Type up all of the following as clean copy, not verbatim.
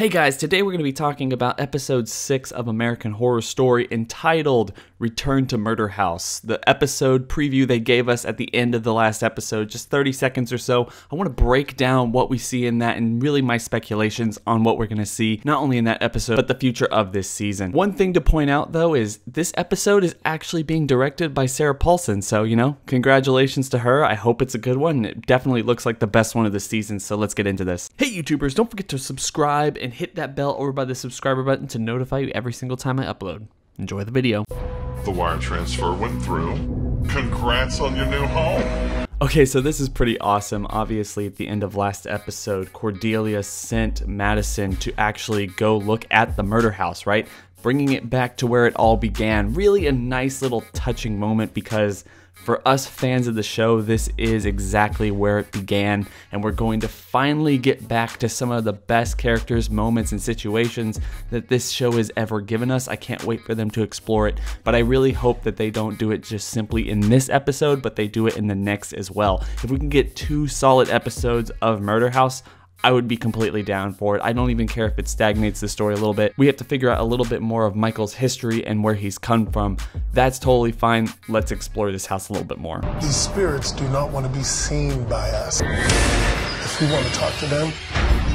Hey guys, today we're going to be talking about episode 6 of American Horror Story entitled Return to Murder House. The episode preview they gave us at the end of the last episode, just 30 seconds or so. I want to break down what we see in that and really my speculations on what we're going to see, not only in that episode, but the future of this season. One thing to point out though is this episode is actually being directed by Sarah Paulson, so congratulations to her. I hope it's a good one. It definitely looks like the best one of the season, so let's get into this. Hey YouTubers, don't forget to subscribe and hit that bell over by the subscriber button to notify you every single time I upload. Enjoy the video. The wire transfer went through. Congrats on your new home. Okay, so this is pretty awesome. Obviously, at the end of last episode, Cordelia sent Madison to actually go look at the murder house, right? Bringing it back to where it all began. Really a nice little touching moment because for us fans of the show, this is exactly where it began, and we're going to finally get back to some of the best characters, moments, and situations that this show has ever given us. I can't wait for them to explore it, but I really hope that they don't do it just simply in this episode, but they do it in the next as well. If we can get 2 solid episodes of Murder House, I would be completely down for it. I don't even care if it stagnates the story a little bit. We have to figure out a little bit more of Michael's history and where he's come from. That's totally fine. Let's explore this house a little bit more. These spirits do not want to be seen by us. If we want to talk to them,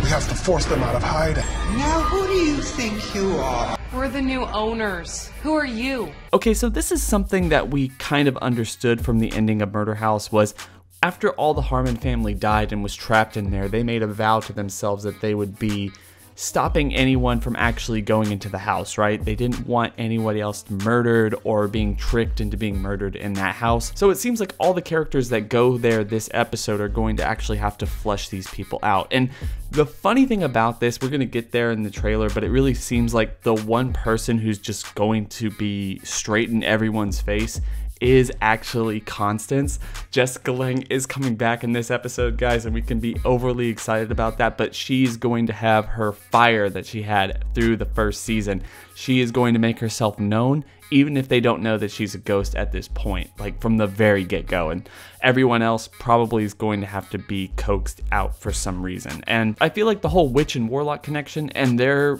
we have to force them out of hiding. Now who do you think you are? We're the new owners. Who are you? Okay, so this is something that we kind of understood from the ending of Murder House was after all the Harmon family died and was trapped in there, they made a vow to themselves that they would be stopping anyone from actually going into the house, right? They didn't want anybody else murdered or being tricked into being murdered in that house. So it seems like all the characters that go there this episode are going to actually have to flush these people out. And the funny thing about this, we're going to get there in the trailer, but it really seems like the one person who's just going to be straight in everyone's face is actually Constance. Jessica Lange is coming back in this episode, guys, and we can be overly excited about that, but she's going to have her fire that she had through the first season. She is going to make herself known, even if they don't know that she's a ghost at this point, like from the very get-go, and everyone else probably is going to have to be coaxed out for some reason. And I feel like the whole witch and warlock connection and their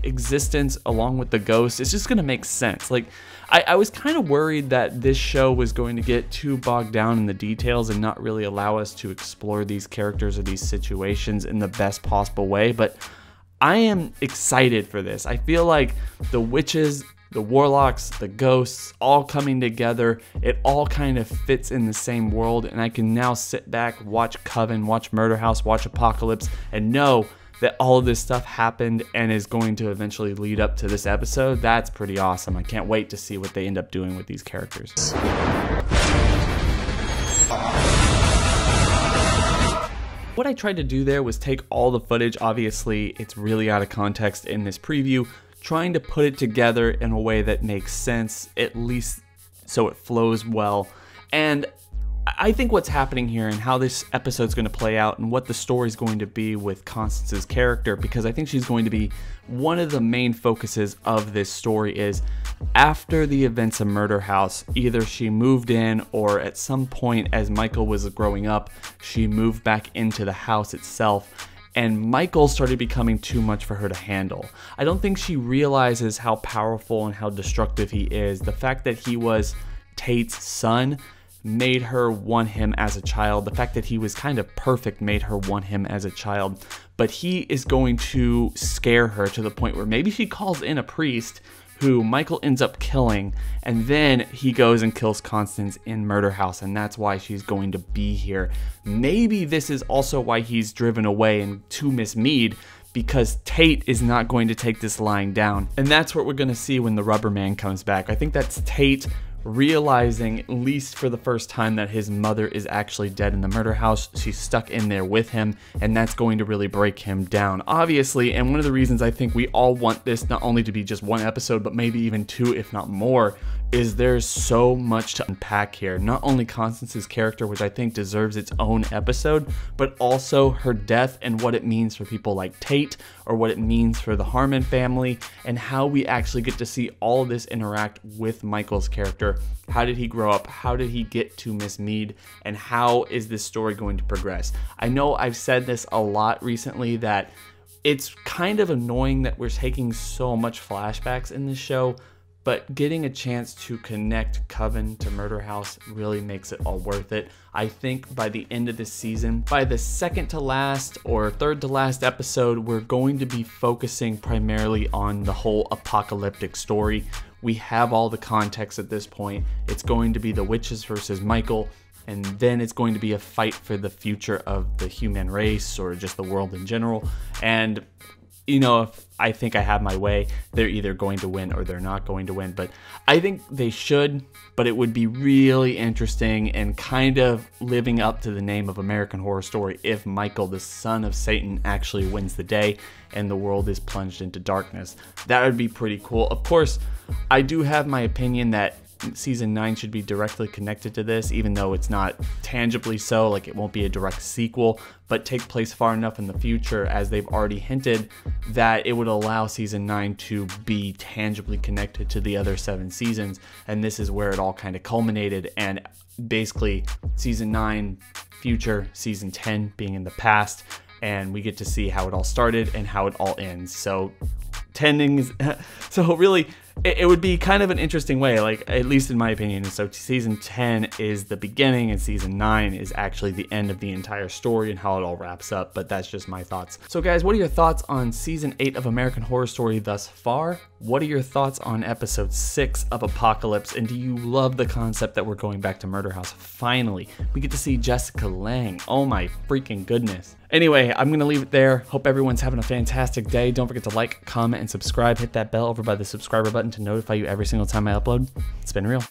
existence along with the ghost is just gonna make sense. Like I was kind of worried that this show was going to get too bogged down in the details and not really allow us to explore these characters or these situations in the best possible way, but I am excited for this. I feel like the witches, the warlocks, the ghosts all coming together, it all kind of fits in the same world, and I can now sit back, watch Coven, watch Murder House, watch Apocalypse, and know that all of this stuff happened and is going to eventually lead up to this episode. That's pretty awesome. I can't wait to see what they end up doing with these characters. What I tried to do there was take all the footage. Obviously, it's really out of context in this preview, trying to put it together in a way that makes sense, at least so it flows well. And I think what's happening here and how this episode's going to play out and what the story's going to be with Constance's character, because I think she's going to be one of the main focuses of this story, is after the events of Murder House, either she moved in or at some point as Michael was growing up, she moved back into the house itself, and Michael started becoming too much for her to handle. I don't think she realizes how powerful and how destructive he is. The fact that he was Tate's son made her want him as a child. The fact that he was kind of perfect made her want him as a child. But he is going to scare her to the point where maybe she calls in a priest who Michael ends up killing, and then he goes and kills Constance in Murder House, and that's why she's going to be here. Maybe this is also why he's driven away and to Miss Mead, because Tate is not going to take this lying down. And that's what we're going to see when the Rubber Man comes back. I think that's Tate realizing, at least for the first time, that his mother is actually dead in the murder house. She's stuck in there with him, and that's going to really break him down, obviously. And one of the reasons I think we all want this not only to be just one episode, but maybe even 2, if not more, is there's so much to unpack here. Not only Constance's character, which I think deserves its own episode, but also her death and what it means for people like Tate, or what it means for the Harmon family, and how we actually get to see all of this interact with Michael's character. How did he grow up? How did he get to Miss Mead? And how is this story going to progress? I know I've said this a lot recently, that It's kind of annoying that we're taking so much flashbacks in this show, but getting a chance to connect Coven to Murder House really makes it all worth it. I think by the end of this season, by the second to last or third to last episode, we're going to be focusing primarily on the whole apocalyptic story. We have all the context at this point. It's going to be the witches versus Michael, and then it's going to be a fight for the future of the human race or just the world in general. And you know, if I think I have my way, they're either going to win or they're not going to win. But I think they should, but it would be really interesting and kind of living up to the name of American Horror Story if Michael, the son of Satan, actually wins the day and the world is plunged into darkness. That would be pretty cool. Of course, I do have my opinion that season 9 should be directly connected to this, even though it's not tangibly so, like it won't be a direct sequel, but take place far enough in the future, as they've already hinted, that it would allow season 9 to be tangibly connected to the other 7 seasons. And this is where it all kind of culminated, and basically season 9 future, season 10 being in the past, and we get to see how it all started and how it all ends. So really it would be kind of an interesting way, like, at least in my opinion. And so season 10 is the beginning and season 9 is actually the end of the entire story and how it all wraps up. But that's just my thoughts. So guys, what are your thoughts on season 8 of American Horror Story thus far? What are your thoughts on episode 6 of Apocalypse? And do you love the concept that we're going back to Murder House? Finally, we get to see Jessica Lange. Oh my freaking goodness. Anyway, I'm going to leave it there. Hope everyone's having a fantastic day. Don't forget to like, comment, and subscribe. Hit that bell over by the subscriber button to notify you every single time I upload. It's been real.